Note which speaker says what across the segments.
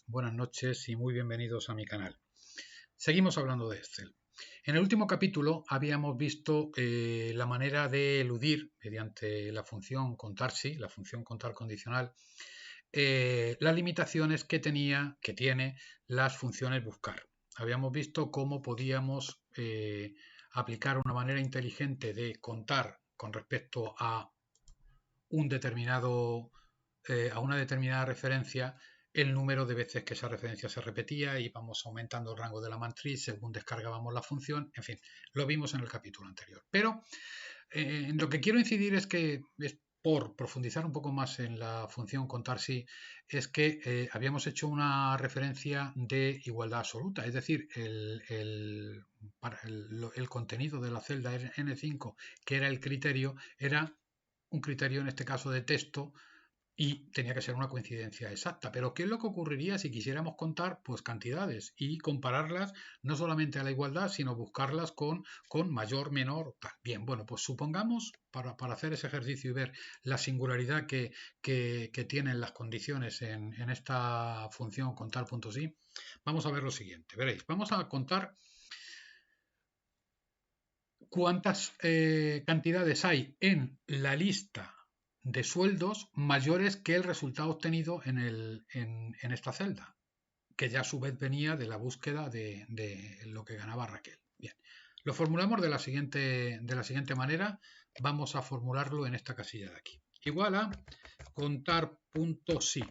Speaker 1: Buenas noches y muy bienvenidos a mi canal. Seguimos hablando de Excel. En el último capítulo habíamos visto la manera de eludir mediante la función contar-si, la función contar condicional, las limitaciones que tiene las funciones buscar. Habíamos visto cómo podíamos aplicar una manera inteligente de contar con respecto a un determinado a una determinada referencia el número de veces que esa referencia se repetía y vamos aumentando el rango de la matriz según descargábamos la función. En fin, lo vimos en el capítulo anterior. Pero en lo que quiero incidir es que, por profundizar un poco más en la función contar-si, es que habíamos hecho una referencia de igualdad absoluta, es decir, el contenido de la celda N5, que era el criterio, era un criterio en este caso de texto y tenía que ser una coincidencia exacta. Pero ¿qué es lo que ocurriría si quisiéramos contar pues cantidades y compararlas no solamente a la igualdad, sino buscarlas con mayor, menor, tal? Bien, bueno, pues supongamos, para hacer ese ejercicio y ver la singularidad que tienen las condiciones en esta función contar.si, vamos a ver lo siguiente. Veréis, vamos a contar cuántas cantidades hay en la lista de sueldos mayores que el resultado obtenido en esta celda, que ya a su vez venía de la búsqueda de lo que ganaba Raquel. Bien, lo formulamos de la siguiente manera. Vamos a formularlo en esta casilla de aquí. Igual a contar.si.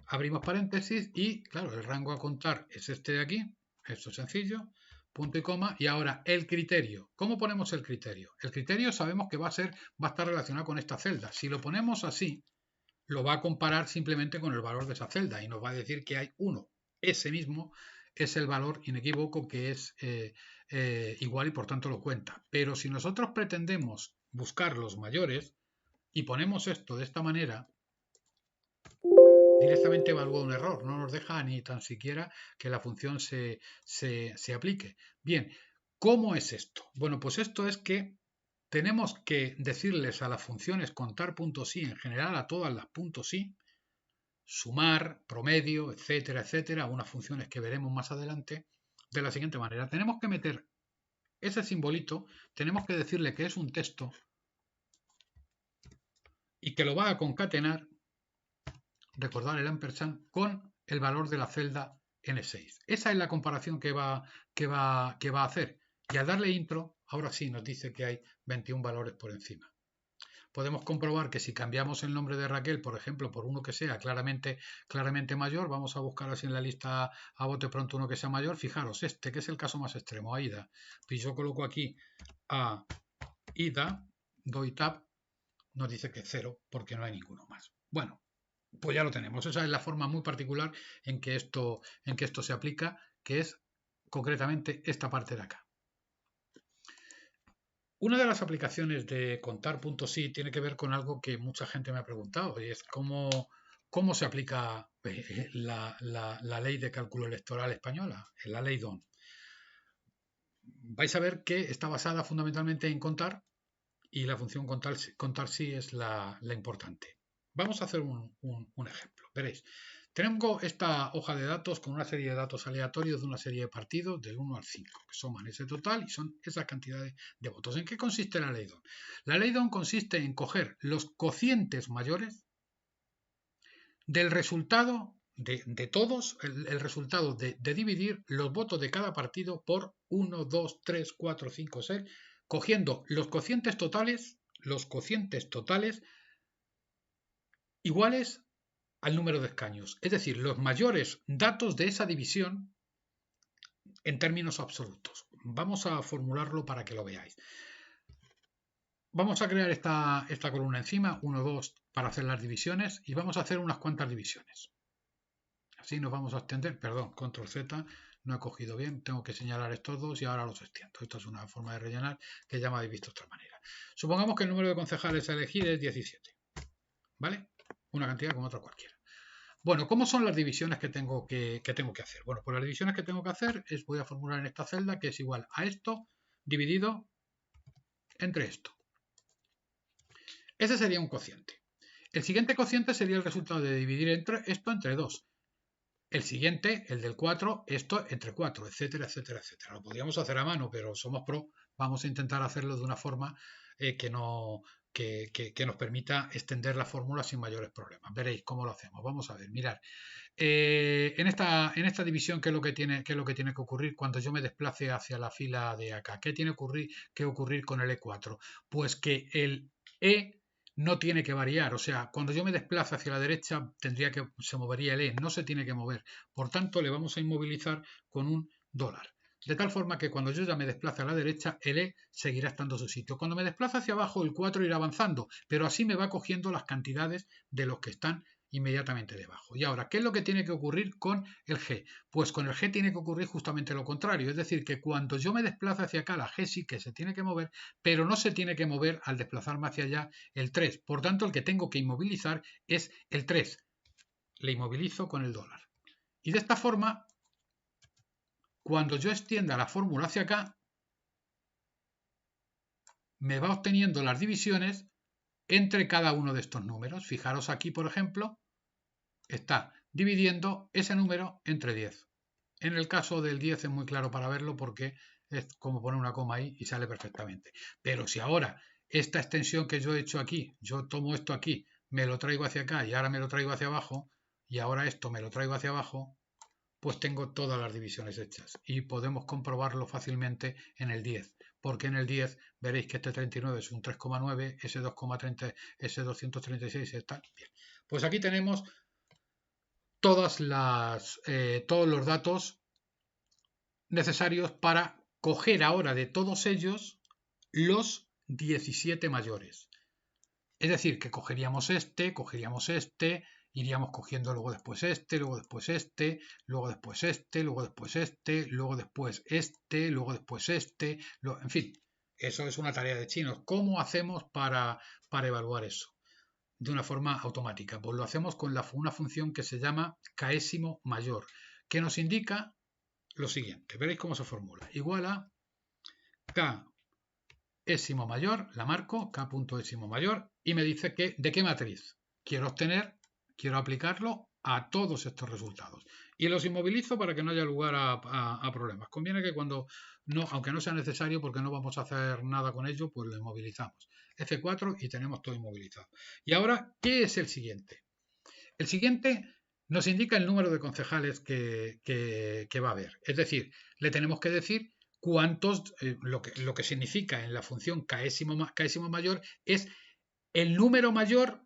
Speaker 1: Abrimos paréntesis y, claro, el rango a contar es este de aquí. Esto es sencillo. Punto y coma. Y ahora el criterio. ¿Cómo ponemos el criterio? El criterio sabemos que va a estar relacionado con esta celda. Si lo ponemos así, lo va a comparar simplemente con el valor de esa celda y nos va a decir que hay uno. Ese mismo es el valor inequívoco que es igual y por tanto lo cuenta. Pero si nosotros pretendemos buscar los mayores y ponemos esto de esta manera, directamente evalúa un error, no nos deja ni tan siquiera que la función se aplique. Bien, ¿cómo es esto? Bueno, pues esto es que tenemos que decirles a las funciones contar.si, en general a todas las .si, sumar, promedio, etcétera, etcétera, unas funciones que veremos más adelante, de la siguiente manera. Tenemos que meter ese simbolito, tenemos que decirle que es un texto y que lo va a concatenar, recordar el ampersand, con el valor de la celda N6. Esa es la comparación que va a hacer. Y al darle intro, ahora sí nos dice que hay 21 valores por encima. Podemos comprobar que si cambiamos el nombre de Raquel, por ejemplo, por uno que sea claramente mayor, vamos a buscar así en la lista a bote pronto uno que sea mayor. Fijaros, este que es el caso más extremo, Aida. Pues yo coloco aquí a Ida, doy tab, nos dice que 0 porque no hay ninguno más. Bueno, pues ya lo tenemos. Esa es la forma muy particular en que esto se aplica, que es concretamente esta parte de acá. Una de las aplicaciones de contar.si tiene que ver con algo que mucha gente me ha preguntado y es cómo se aplica la ley de cálculo electoral española, la ley DON. Vais a ver que está basada fundamentalmente en contar y la función contar.si es la importante. Vamos a hacer un ejemplo. Veréis, tengo esta hoja de datos con una serie de datos aleatorios de una serie de partidos del 1 al 5, que suman ese total y son esas cantidades de votos. ¿En qué consiste la ley DON? La ley DON consiste en coger los cocientes mayores del resultado de todos, el resultado de dividir los votos de cada partido por 1, 2, 3, 4, 5, 6, cogiendo los cocientes totales iguales al número de escaños, es decir, los mayores datos de esa división en términos absolutos. Vamos a formularlo para que lo veáis. Vamos a crear esta columna encima, 1, 2, para hacer las divisiones y vamos a hacer unas cuantas divisiones. Así nos vamos a extender, perdón, control Z, no he cogido bien, tengo que señalar estos dos y ahora los extiendo. Esto es una forma de rellenar que ya me habéis visto de otra manera. Supongamos que el número de concejales a elegir es 17, ¿vale? Una cantidad como otra cualquiera. Bueno, ¿cómo son las divisiones que tengo que hacer? Bueno, pues las divisiones que tengo que hacer voy a formular en esta celda que es igual a esto dividido entre esto. Ese sería un cociente. El siguiente cociente sería el resultado de dividir esto entre 2. El siguiente, el del 4, esto entre 4, etcétera, etcétera, etcétera. Lo podríamos hacer a mano, pero somos pro. Vamos a intentar hacerlo de una forma que nos permita extender la fórmula sin mayores problemas. Veréis cómo lo hacemos. Vamos a ver, mirad. En esta división, ¿qué es lo que tiene que ocurrir cuando yo me desplace hacia la fila de acá? ¿Qué tiene que ocurrir con el E4? Pues que el E no tiene que variar, o sea, cuando yo me desplazo hacia la derecha se movería el E, no se tiene que mover. Por tanto, le vamos a inmovilizar con un dólar. De tal forma que cuando yo ya me desplace a la derecha, el E seguirá estando en su sitio. Cuando me desplazo hacia abajo, el 4 irá avanzando, pero así me va cogiendo las cantidades de los que están inmediatamente debajo. Y ahora, ¿qué es lo que tiene que ocurrir con el G? Pues con el G tiene que ocurrir justamente lo contrario, es decir, que cuando yo me desplazo hacia acá, la G sí que se tiene que mover, pero no se tiene que mover al desplazarme hacia allá el 3. Por tanto, el que tengo que inmovilizar es el 3. Le inmovilizo con el dólar. Y de esta forma, cuando yo extienda la fórmula hacia acá, me va obteniendo las divisiones entre cada uno de estos números. Fijaros aquí, por ejemplo, está dividiendo ese número entre 10. En el caso del 10 es muy claro para verlo porque es como poner una coma ahí y sale perfectamente. Pero si ahora esta extensión que yo he hecho aquí, yo tomo esto aquí, me lo traigo hacia acá y ahora me lo traigo hacia abajo, y ahora esto me lo traigo hacia abajo, pues tengo todas las divisiones hechas y podemos comprobarlo fácilmente en el 10, porque en el 10 veréis que este 39 es un 3,9, ese 2,30, ese 236 está bien. Pues aquí tenemos todos los datos necesarios para coger ahora de todos ellos los 17 mayores. Es decir, que cogeríamos este, iríamos cogiendo luego después este, luego después este, luego después este, luego después este, luego después este, luego después este, en fin, eso es una tarea de chinos. ¿Cómo hacemos para evaluar eso? De una forma automática. Pues lo hacemos con una función que se llama késimo mayor, que nos indica lo siguiente. Veréis cómo se formula. Igual a k ésimo mayor, la marco, k.ésimo mayor, y me dice que de qué matriz quiero obtener, quiero aplicarlo a todos estos resultados. Y los inmovilizo para que no haya lugar a problemas. Conviene que cuando no, aunque no sea necesario, porque no vamos a hacer nada con ello, pues lo inmovilizamos. F4 y tenemos todo inmovilizado. Y ahora, ¿qué es el siguiente? El siguiente nos indica el número de concejales que va a haber. Es decir, le tenemos que decir cuántos, lo que significa en la función késimo mayor es el número mayor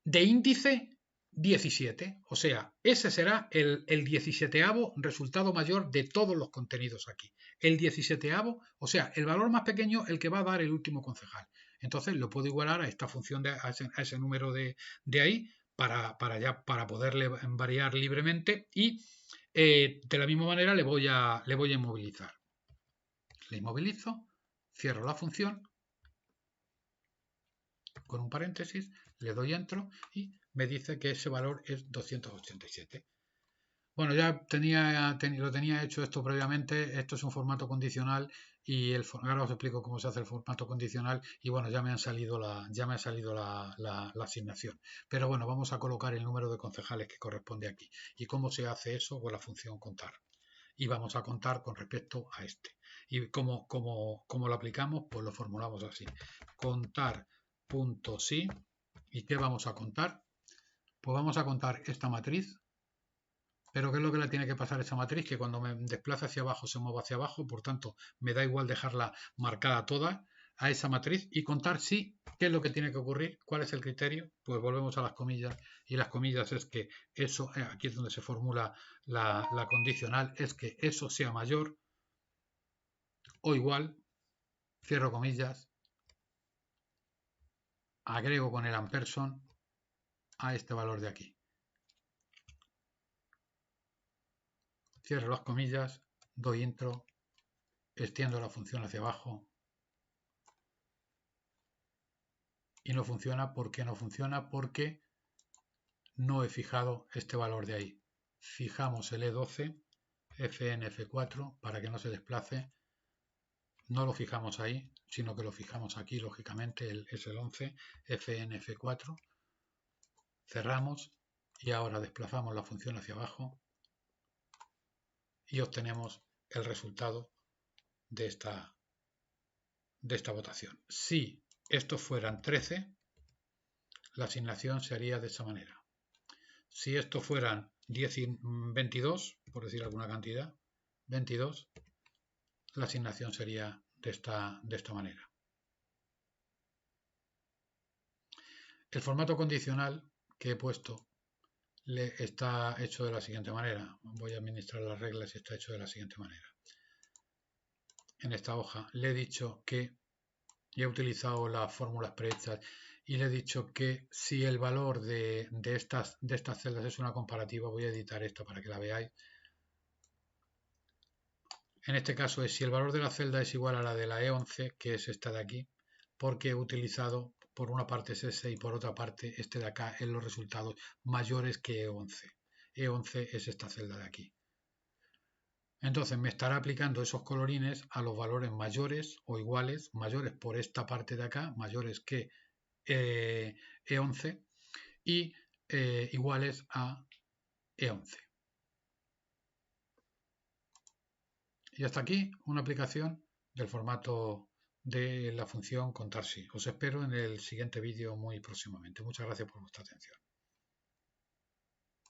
Speaker 1: de índice 17. O sea, ese será el 17avo resultado mayor de todos los contenidos aquí. El 17avo, o sea, el valor más pequeño, el que va a dar el último concejal. Entonces lo puedo igualar a esta función, a ese número de ahí, para poderle variar libremente, y de la misma manera le voy a inmovilizar. Le inmovilizo, cierro la función con un paréntesis, le doy entro y me dice que ese valor es 287. Bueno, ya lo tenía hecho esto previamente. Esto es un formato condicional y ahora os explico cómo se hace el formato condicional. Y bueno, ya me ha salido la asignación. Pero bueno, vamos a colocar el número de concejales que corresponde aquí. ¿Y cómo se hace eso? Con la función contar. Y vamos a contar con respecto a este. ¿Y cómo lo aplicamos? Pues lo formulamos así. Contar.sí. ¿Y qué vamos a contar? Pues vamos a contar esta matriz. Pero ¿qué es lo que le tiene que pasar a esa matriz? Que cuando me desplace hacia abajo se mueva hacia abajo, por tanto me da igual dejarla marcada toda a esa matriz y contar sí, qué es lo que tiene que ocurrir, cuál es el criterio. Pues volvemos a las comillas, y las comillas es que eso, aquí es donde se formula la condicional, es que eso sea mayor o igual, cierro comillas, agrego con el ampersand a este valor de aquí. Cierro las comillas, doy intro, extiendo la función hacia abajo y no funciona. ¿Por qué no funciona? Porque no he fijado este valor de ahí. Fijamos el E12, FNF4, para que no se desplace. No lo fijamos ahí, sino que lo fijamos aquí, lógicamente, es el 11, FNF4. cerramos y ahora desplazamos la función hacia abajo y obtenemos el resultado de esta votación. Si estos fueran 13, la asignación se haría de esta manera. Si estos fueran 22, por decir alguna cantidad, 22, la asignación sería de esta manera. El formato condicional que he puesto está hecho de la siguiente manera. Voy a administrar las reglas y está hecho de la siguiente manera. En esta hoja le he dicho que, y he utilizado las fórmulas prehechas, y le he dicho que si el valor de estas celdas es una comparativa, voy a editar esto para que la veáis. En este caso es si el valor de la celda es igual a la de la E11, que es esta de aquí, porque he utilizado por una parte es ese y por otra parte este de acá en los resultados mayores que E11. E11 es esta celda de aquí. Entonces me estará aplicando esos colorines a los valores mayores o iguales, mayores por esta parte de acá, mayores que E11 y iguales a E11. Y hasta aquí una aplicación del formato de la función contar si. Os espero en el siguiente vídeo muy próximamente. Muchas gracias por vuestra atención.